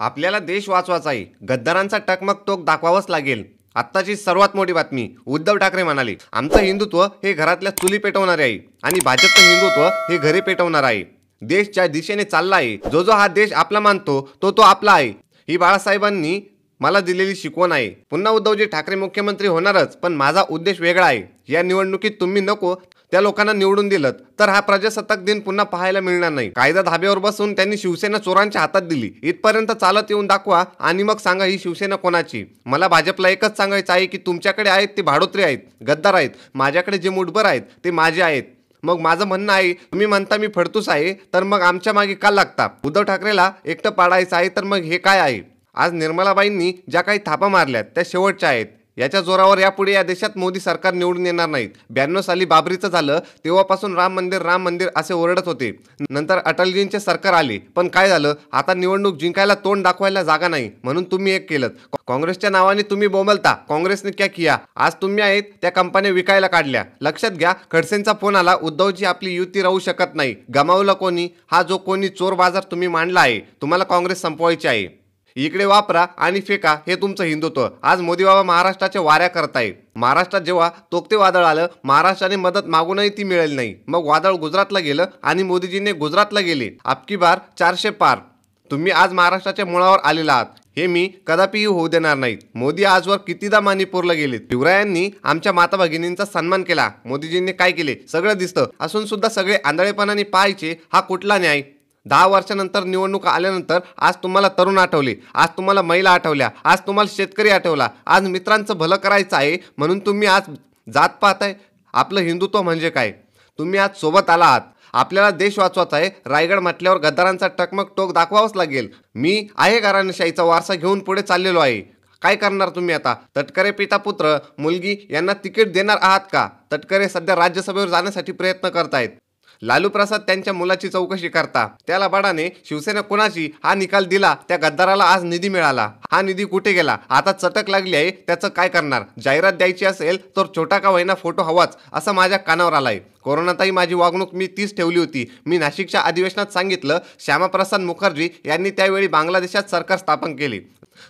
आपल्याला देश वाचवायचा आहे, गद्दारांचा टकमक तोक दाखवावाच लागेल। आत्ताची सर्वात मोठी बातमी, उद्धव ठाकरे म्हणाले आमचं हिंदुत्व हे घरातल्या चुली पेटवणारे आहे आणि भाजपचं हिंदुत्व हे घरी पेटवणार आहे। देश ज्या दिशेने चालला आहे, जो जो हा देश आपला मानतो तो तो आपला आहे, ही बाळासाहेबांनी मला दिलेली शिकवण आहे। पुन्हा उद्धवजी ठाकरे मुख्यमंत्री होणारच, पण माझा उद्देश वेगळा आहे। या निवडणुकीत तुम्ही नको त्या लोकांना निवडून दिलं तर हा प्रजासत्ताक दिन पुन्हा पाहायला मिळणार नाही। कायदा धाब्यावर बसून त्यांनी शिवसेना चोरांच्या हातात दिली, इथपर्यंत चालत येऊन दाखवा आणि मग सांगा ही शिवसेना कोणाची। मला भाजपला एकच सांगायचं आहे की तुमच्याकडे आहेत ते भाडोत्री आहेत, गद्दार आहेत, माझ्याकडे जे मुठभर आहेत ते माझे आहेत। मग माझं म्हणणं आहे, तुम्ही म्हणता मी फडतूस आहे तर मग आमच्या मागे का लागता? उद्धव ठाकरेला एकटं पाडायचं आहे तर मग हे काय आहे? आज निर्मलाबाईंनी ज्या काही थापा मारल्यात त्या शेवटच्या आहेत। याच्या जोरावर यापुढे या देशात मोदी सरकार निवडून येणार नाहीत। 92 साली बाबरीचं झालं तेव्हापासून राम मंदिर असे ओरडत होते। नंतर अटलजींचे सरकार आले, पण काय झालं? आता निवडणूक जिंकायला तोंड दाखवायला जागा नाही म्हणून तुम्ही एक केलं। काँग्रेसच्या नावाने तुम्ही बोंबलता, काँग्रेसने क्या किया? आज तुम्ही आहेत त्या कंपन्या विकायला काढल्या। लक्षात घ्या, खडसेंचा फोन आला, उद्धवजी आपली युती राहू शकत नाही। गमावलं कोणी? हा जो कोणी चोर बाजार तुम्ही मांडला आहे, तुम्हाला काँग्रेस संपवायची आहे। इकडे वापरा आणि फेका, हे तुमचं हिंदुत्व। आज मोदी बाबा महाराष्ट्राच्या वाऱ्या करतायत। महाराष्ट्रात जेव्हा तोक्ते वादळ आलं, महाराष्ट्राने मदत मागूनही ती मिळेल नाही। मग वादळ गुजरातला गेलं आणि मोदीजीने गुजरातला गेले। अबकी बार 400 पार। तुम्ही आज महाराष्ट्राच्या मुळावर आलेला आहात, हे मी कदापिही होऊ देणार नाही। मोदी आजवर कितीदा मणिपूरला गेलेत। शिवरायांनी आमच्या माता भगिनींचा सन्मान केला, मोदीजींनी काय केले सगळं दिसतं असून सुद्धा सगळे आंधळेपणाने पाहायचे, हा कुठला न्याय? 10 वर्षानंतर निवडणूक आल्यानंतर आज तुम्हाला तरुण आठवले, आज तुम्हाला महिला आठवल्या, आज तुम्हाला शेतकरी आठवला, आज मित्रांचं भलं करायचं आहे म्हणून तुम्ही आज जात पाहताय। आपलं हिंदुत्व म्हणजे काय? तुम्ही आज सोबत आला आहात। आपल्याला देश वाचवायचा आहे। रायगड म्हटल्यावर गद्दारांचा टकमक टोक दाखवावंच लागेल। मी आहे घराणेशाहीचा वारसा घेऊन पुढे चाललेलो आहे। काय करणार तुम्ही आता? तटकरे पिता पुत्र मुलगी यांना तिकीट देणार आहात का? तटकरे सध्या राज्यसभेवर जाण्यासाठी प्रयत्न करतायत। लालू प्रसाद त्यांच्या मुलाची चौकशी करता, त्याला बाडाने शिवसेना कोणाची हा निकाल दिला, त्या गद्दाराला आज निधी मिळाला। हा निधी कुठे गेला? आता चटक लागली आहे, त्याचं काय करणार? जाहिरात द्यायची असेल तर छोटा का होईना फोटो हवाच, असं माझ्या कानावर आलाय। कोरोनातही माझी वागणूक मी तीच ठेवली होती। मी नाशिकच्या अधिवेशनात सांगितलं, श्यामाप्रसाद मुखर्जी यांनी त्यावेळी बांगलादेशात सरकार स्थापन केले।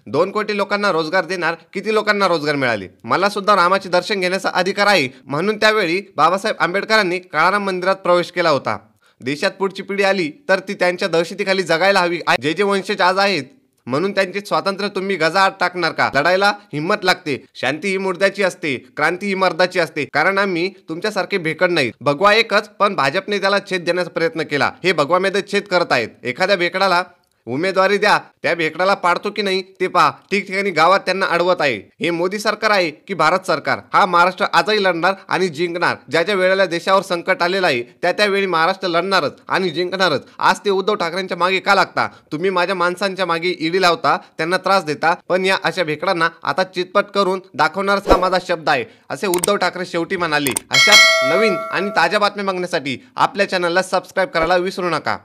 2 कोटी लोकांना रोजगार देणार, किती लोकांना रोजगार मिळाले? मला सुद्धा रामाचे दर्शन घेण्याचा अधिकार आहे, म्हणून त्यावेळी बाबासाहेब आंबेडकरांनी काळाराम मंदिरात प्रवेश केला होता। देशात पुढची पिढी आली तर ती त्यांच्या दहशतीखाली जगायला हवी। जे जे वंशज आज आहेत म्हणून त्यांचे स्वातंत्र्य तुम्ही गजाआड टाकणार का? लढायला हिंमत लागते। शांती ही मुर्द्याची असते, क्रांती ही मर्दाची असते। कारण आम्ही तुमच्यासारखे भेकड नाही। भगवा एकच, पण भाजपने त्याला छेद देण्याचा प्रयत्न केला। हे भगवामध्ये छेद करत आहेत। एखाद्या भेकडाला उमेदवारी द्या, त्या भेकडाला पाडतो की नाही ते पहा। ठिकठिकाणी गावात त्यांना अडवत आहे। हे मोदी सरकार आहे की भारत सरकार? हा महाराष्ट्र आजही लढणार आणि जिंकणार। ज्या ज्या वेळेला देशावर संकट आलेलं आहे त्या त्यावेळी महाराष्ट्र लढणारच आणि जिंकणारच। आज ते उद्धव ठाकरेंच्या मागे का लागता? तुम्ही माझ्या माणसांच्या मागे ईडी लावता, त्यांना त्रास देता, पण या अशा भेकडांना आता चितपट करून दाखवणारच हा माझा शब्द आहे, असे उद्धव ठाकरे शेवटी म्हणाले। अशा नवीन आणि ताज्या बातम्या बघण्यासाठी आपल्या चॅनलला सबस्क्राईब करायला विसरू नका।